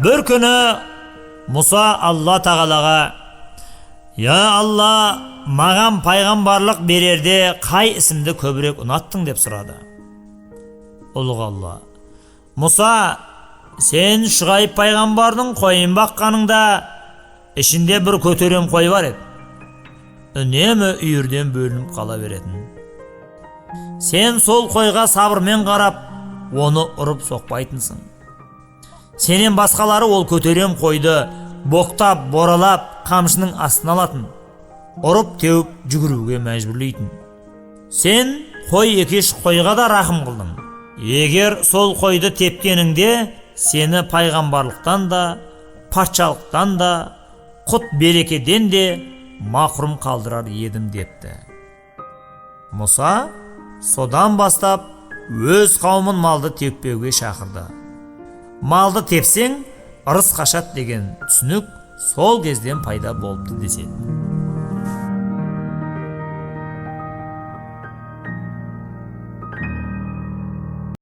Bir күні Мұса Алла тағалаға: «Я Алла, маған пайғамбарлық берерде қай ісімді көбірек ұнаттың?» деп сұрады. Ұлық Алла: «Мұса, сен Шұғайып пайғамбардың қойын баққаныңда ішінде бір көтерем қой бар еді. Үнемі үйірден бөлініп қала беретін. Сен сол қойға сабырмен қарап, оны ұрып соқпайтынсың. Сенен басқалары ол көтерем қойды боқтап, боралап, қамшының астына алатын, ұрып теуіп жүгіруге мәжбүрлейтін. Сен қой екеш қойға да рахым қылдың. Егер сол қойды тепкеніңде сені пайғамбарлықтан да, патшалықтан да, құт берекеден де мақрұм қалдырар едім» депті. Мұса содан бастап өз қауымын малды теппеуге шақырды. Малды тепсең ырыс қашат деген түсінік сол кезден пайда болыпты деседі.